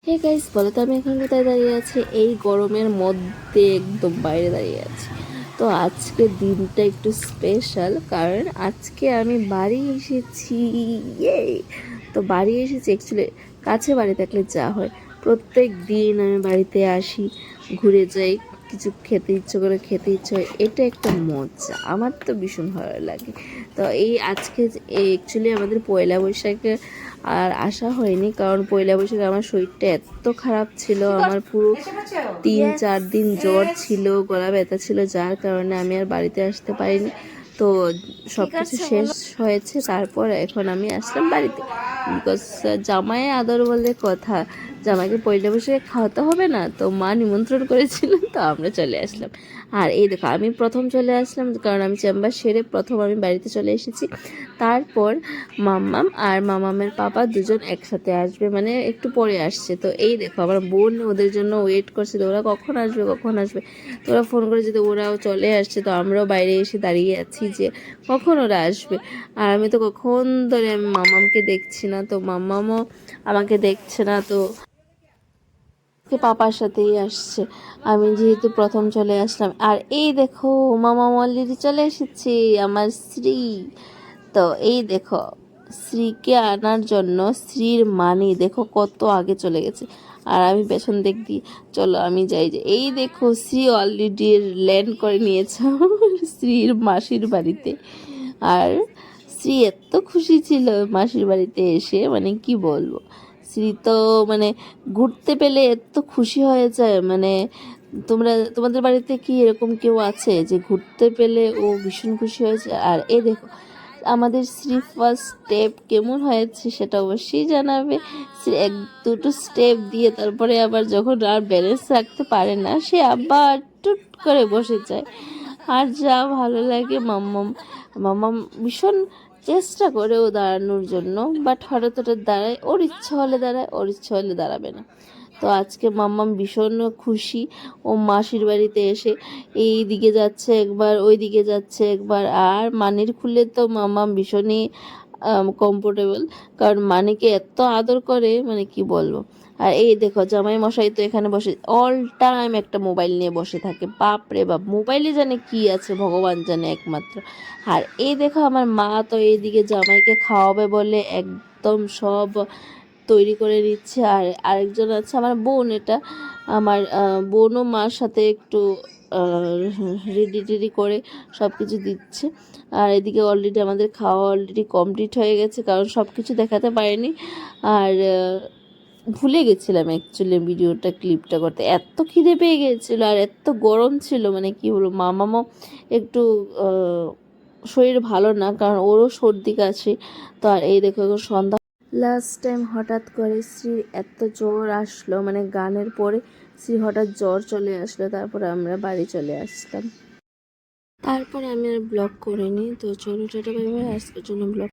Hey guys, বলো তো আমি এখন কোথায় দাঁড়িয়ে আছি? এই গরমের মধ্যে একদম বাইরে দাঁড়িয়ে আছি। তো আজকে দিনটা একটু স্পেশাল, কারণ আজকে আমি বাড়ি এসেছি। ইয়ে! তো বাড়ি এসেছি অ্যাকচুয়ালি। কাছে বাড়ি থাকলে যা হয়, প্রত্যেক দিন আমি বাড়িতে আসি, ঘুরে যাই, কিছু খেতে ইচ্ছে করে খেতে ইচ্ছে হয়, এটা একটা মজা, আমার তো ভীষণ ভালো লাগে। তো এই আজকে অ্যাকচুয়ালি আমাদের পয়লা বৈশাখে আর আসা হয়নি, কারণ পয়লা বৈশাখে আমার শরীরটা এত খারাপ ছিল, আমার পুরো 3-4 দিন জ্বর ছিল, গলা ব্যথা ছিল, যার কারণে আমি আর বাড়িতে আসতে পারিনি। তো সব কিছু শেষ হয়েছে, তারপর এখন আমি আসলাম বাড়িতে, বিকজ জামাই আদর বলে কথা, জামাইকে পয়লা বৈশাখে খাওয়াতে হবে না, তো মা নিমন্ত্রণ করেছিলেন, তো আমরা চলে আসলাম। আর এই দেখো, আমি প্রথম চলে আসলাম, কারণ আমি চেম্বার সেরে প্রথম আমি বাড়িতে চলে এসেছি। তারপর মাম্মাম আর মামামের পাপা দুজন একসাথে আসবে, মানে একটু পরে আসছে। তো এই দেখো, আমার বোন ওদের জন্য ওয়েট করছিল, ওরা কখন আসবে কখন আসবে। তো ওরা ফোন করে যেতে ওরাও চলে আসছে, তো আমরাও বাইরে এসে দাঁড়িয়ে আছি যে কখন ওরা আসবে। আর আমি তো কখন ধরে আমি মামামকে দেখছি না, তো মাম্মামও আমাকে দেখছে না, তো পাপার সাথেই আসছে। আমি যেহেতু প্রথম চলে আসলাম, আর এই দেখো মামা অলরেডি চলে এসেছি, আমার শ্রী। তো এই দেখো, শ্রীকে আনার জন্য শ্রীর মানি দেখো কত আগে চলে গেছে, আর আমি পেছন দিক দিয়ে চলো আমি যাই। যে এই দেখো, শ্রী অলরেডি ল্যান্ড করে নিয়েছে আমার শ্রীর মাসির বাড়িতে। আর শ্রী এত খুশি ছিল মাসির বাড়িতে এসে, মানে কি বলবো। শ্রী তো মানে ঘুরতে পেলে এত খুশি হয়ে যায়, মানে তোমাদের বাড়িতে কি এরকম কেউ আছে যে ঘুরতে পেলে ও ভীষণ খুশি হয়েছে? আর এই দেখো, আমাদের শ্রী ফার্স্ট স্টেপ কেমন হয়েছে সেটা অবশ্যই জানাবে। শ্রী 1-2 স্টেপ দিয়ে তারপরে আবার যখন আর ব্যালেন্স রাখতে পারে না, সে আবার টুট করে বসে যায়। আর যা ভালো লাগে, মাম্মাম মাম্মাম ভীষণ চেষ্টা করে ও দাঁড়ানোর জন্য, বাট হঠাৎ হঠাৎ দাঁড়ায়, ওর ইচ্ছা হলে দাঁড়ায়, ওর ইচ্ছা হলে দাঁড়াবে না। তো আজকে মাম্মাম ভীষণ খুশি, ও মাসির বাড়িতে এসে এই দিকে যাচ্ছে একবার, ওই দিকে যাচ্ছে একবার। আর মানির খুলে তো মাম্মাম ভীষণই কমফোর্টেবল, কারণ মানিকে এত আদর করে, মানে কি বলবো। আর এই দেখো, জামাই মশাই তো এখানে বসে অল টাইম একটা মোবাইল নিয়ে বসে থাকে, বাপ রে বাপ, মোবাইলে জানে কি আছে ভগবান জানে একমাত্র। আর এই দেখো, আমার মা তো এইদিকে জামাইকে খাওয়াবে বলে একদম সব তৈরি করে নিচ্ছে। আর আরেকজন আছে আমার বোন, এটা আমার বোনও মার সাথে একটু রেডি টেডি করে সব কিছু দিচ্ছে। আর এদিকে অলরেডি আমাদের খাওয়া অলরেডি কমপ্লিট হয়ে গেছে, কারণ সব কিছু দেখাতে পারিনি। আর ভুলে গেছিলাম অ্যাকচুয়ালি ভিডিওটা ক্লিপটা করতে, এত খিদে পেয়ে গিয়েছিলো আর এত গরম ছিল, মানে কি বলবো। মামামও একটু শরীর ভালো না, কারণ ওরও সর্দি কাশি। তো আর এই দেখো, এখন সন্ধ্যা। লাস্ট টাইম হঠাৎ করে শ্রীর এত জ্বর আসলো, মানে গানের পরে শ্রী হঠাৎ জ্বর চলে আসলো, তারপরে আমরা বাড়ি চলে আসলাম। তারপরে আমি আর ব্লগ করিনি। তো ছোটো ছোটো ভাবে আজকের জন্য ব্লগ